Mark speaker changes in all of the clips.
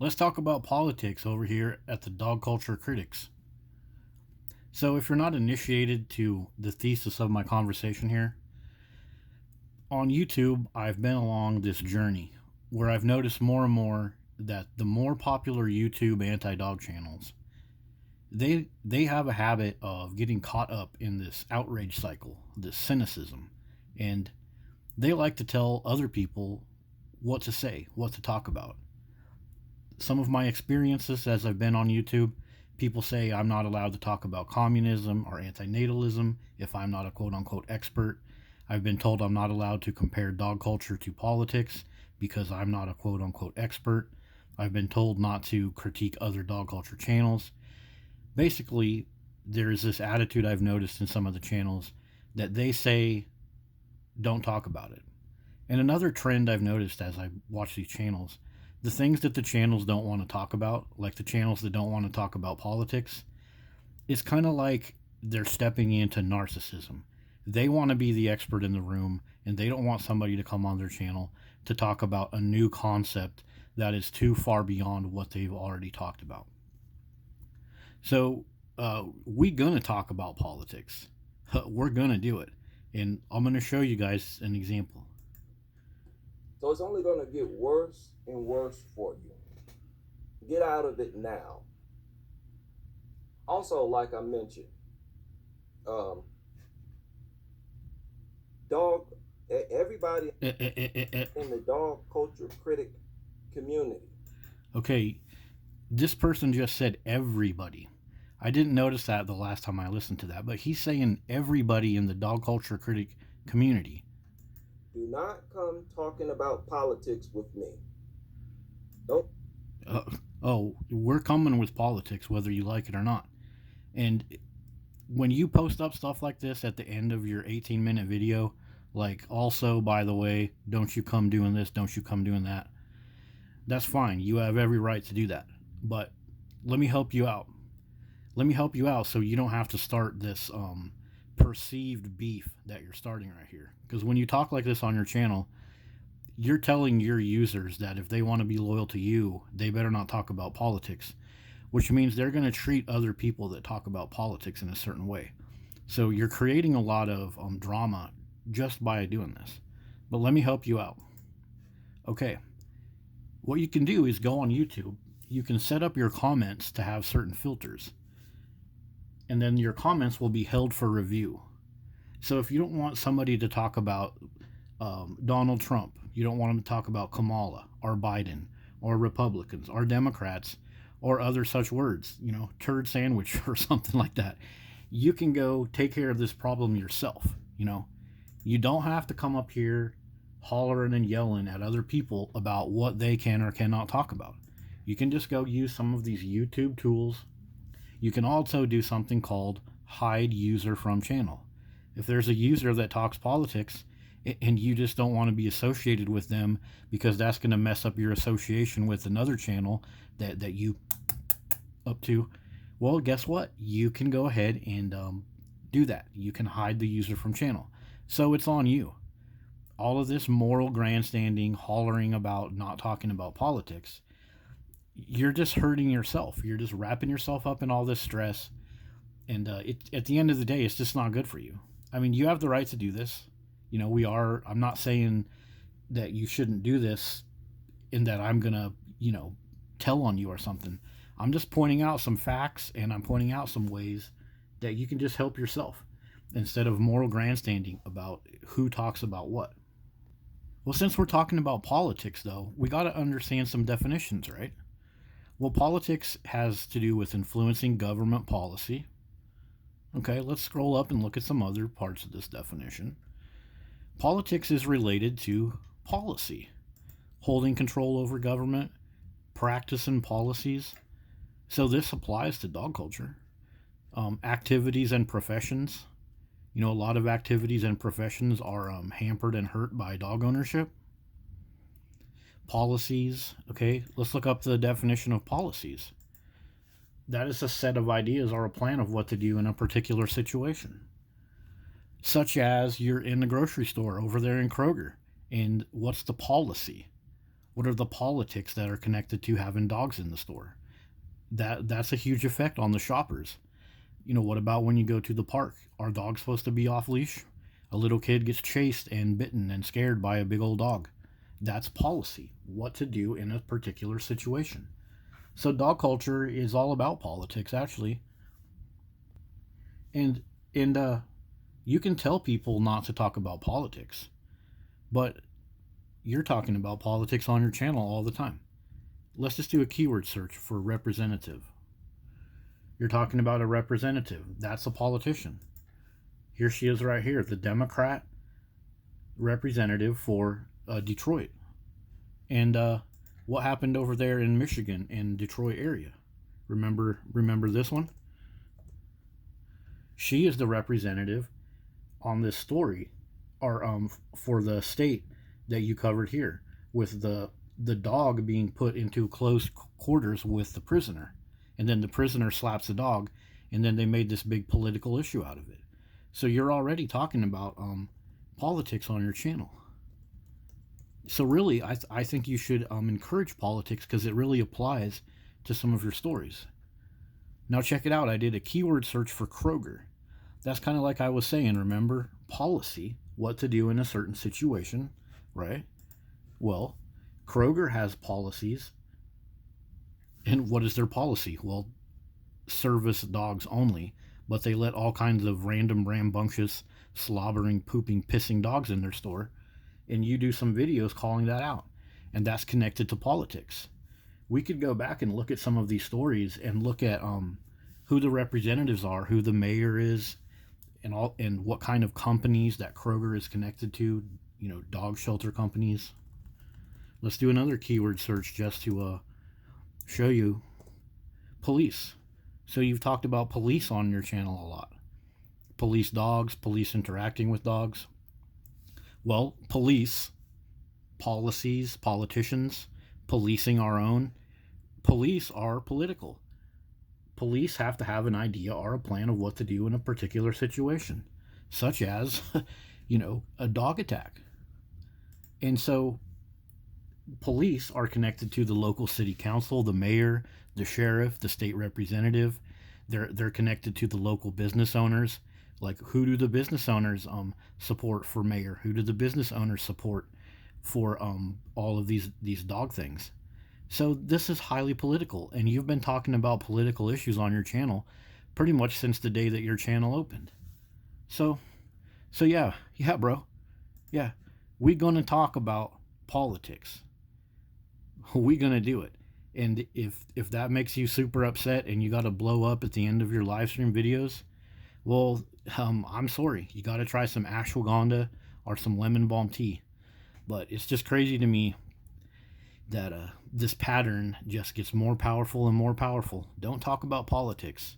Speaker 1: Let's talk about politics over here at the Dog Culture Critics. So, if you're not initiated to the thesis of my conversation here, on YouTube, I've been along this journey where I've noticed more and more that the more popular YouTube anti-dog channels, they have a habit of getting caught up in this outrage cycle, this cynicism, and they like to tell other people what to say, what to talk about. Some of my experiences as I've been on YouTube, people say I'm not allowed to talk about communism or antinatalism if I'm not a quote unquote expert. I've been told I'm not allowed to compare dog culture to politics because I'm not a quote unquote expert. I've been told not to critique other dog culture channels. Basically, there is this attitude I've noticed in some of the channels that they say don't talk about it. And another trend I've noticed as I watch these channels, the things that the channels don't want to talk about, like the channels that don't want to talk about politics, it's kind of like they're stepping into narcissism. They want to be the expert in the room, and they don't want somebody to come on their channel to talk about a new concept that is too far beyond what they've already talked about. So, we gonna talk about politics. We're gonna do it, and I'm gonna show you guys an example.
Speaker 2: So it's only going to get worse and worse for you. Get out of it now. Also, like I mentioned, um, dog, everybody in the dog culture critic community.
Speaker 1: Okay, this person just said everybody. I didn't notice that the last time I listened to that, but he's saying everybody in the dog culture critic community.
Speaker 2: Do not come talking about politics with me. Don't.
Speaker 1: Uh, oh, we're coming with politics, whether you like it or not. And when you post up stuff like this at the end of your 18-minute video, like, also, by the way, don't you come doing this, don't you come doing that, that's fine. You have every right to do that. But let me help you out. Let me help you out so you don't have to start this perceived beef that you're starting right here. Because when you talk like this on your channel, you're telling your users that if they want to be loyal to you, they better not talk about politics, which means they're going to treat other people that talk about politics in a certain way. So you're creating a lot of drama just by doing this. But let me help you out. Okay, what you can do is go on YouTube. You can set up your comments to have certain filters, and then your comments will be held for review. So if you don't want somebody to talk about Donald Trump, you don't want them to talk about Kamala or Biden or Republicans or Democrats or other such words, turd sandwich or something like that, you can go take care of this problem yourself. You don't have to come up here hollering and yelling at other people about what they can or cannot talk about. You can just go use some of these YouTube tools. You can also do something called hide user from channel. If there's a user that talks politics and you just don't want to be associated with them because that's going to mess up your association with another channel that you up to, well, guess what? You can go ahead and do that. You can hide the user from channel. So it's on you. All of this moral grandstanding, hollering about not talking about politics, you're just hurting yourself. You're just wrapping yourself up in all this stress. And at the end of the day, it's just not good for you. I mean, you have the right to do this. I'm not saying that you shouldn't do this in that I'm going to, tell on you or something. I'm just pointing out some facts, and I'm pointing out some ways that you can just help yourself instead of moral grandstanding about who talks about what. Well, since we're talking about politics, though, we got to understand some definitions, right? Well, politics has to do with influencing government policy. Okay, let's scroll up and look at some other parts of this definition. Politics is related to policy, holding control over government, practice and policies. So this applies to dog culture. Activities and professions. A lot of activities and professions are hampered and hurt by dog ownership. Policies. Okay, let's look up the definition of policies. That is a set of ideas or a plan of what to do in a particular situation. Such as you're in the grocery store over there in Kroger, and what's the policy? What are the politics that are connected to having dogs in the store? That's a huge effect on the shoppers. What about when you go to the park? Are dogs supposed to be off leash? A little kid gets chased and bitten and scared by a big old dog. That's policy. What to do in a particular situation. So dog culture is all about politics, actually. And you can tell people not to talk about politics, but you're talking about politics on your channel all the time. Let's just do a keyword search for representative. You're talking about a representative. That's a politician. Here she is right here, the Democrat representative for Detroit. And what happened over there in Michigan, in Detroit area? Remember this one? She is the representative on this story, or for the state that you covered here, with the dog being put into close quarters with the prisoner, and then the prisoner slaps the dog, and then they made this big political issue out of it. So you're already talking about politics on your channel. So really, I think you should encourage politics, because it really applies to some of your stories. Now check it out. I did a keyword search for Kroger. That's kind of like I was saying, remember? Policy, what to do in a certain situation, right? Well, Kroger has policies. And what is their policy? Well, service dogs only, but they let all kinds of random, rambunctious, slobbering, pooping, pissing dogs in their store. And you do some videos calling that out. And that's connected to politics. We could go back and look at some of these stories and look at who the representatives are, who the mayor is, and what kind of companies that Kroger is connected to, dog shelter companies. Let's do another keyword search just to show you police. So you've talked about police on your channel a lot. Police dogs, police interacting with dogs. Well, police, policies, politicians, policing our own. Police are political. Police have to have an idea or a plan of what to do in a particular situation, such as, a dog attack. And so police are connected to the local city council, the mayor, the sheriff, the state representative. They're connected to the local business owners. Like, who do the business owners support for mayor? Who do the business owners support for all of these dog things? So this is highly political, and you've been talking about political issues on your channel pretty much since the day that your channel opened. So yeah, bro. Yeah, we're going to talk about politics. We're going to do it. And if that makes you super upset and you got to blow up at the end of your live stream videos, well, I'm sorry. You got to try some ashwagandha or some lemon balm tea. But it's just crazy to me that this pattern just gets more powerful and more powerful. Don't talk about politics.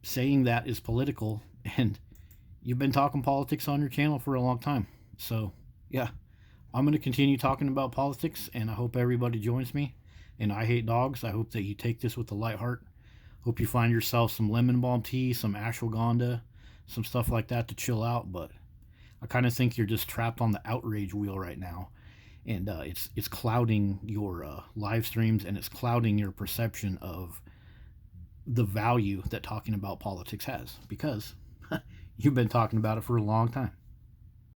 Speaker 1: Saying that is political, and you've been talking politics on your channel for a long time. So, yeah, I'm going to continue talking about politics, and I hope everybody joins me. And I hate dogs. I hope that you take this with a light heart. Hope you find yourself some lemon balm tea, some ashwagandha, some stuff like that to chill out. But I kind of think you're just trapped on the outrage wheel right now. And it's clouding your live streams, and it's clouding your perception of the value that talking about politics has, because you've been talking about it for a long time.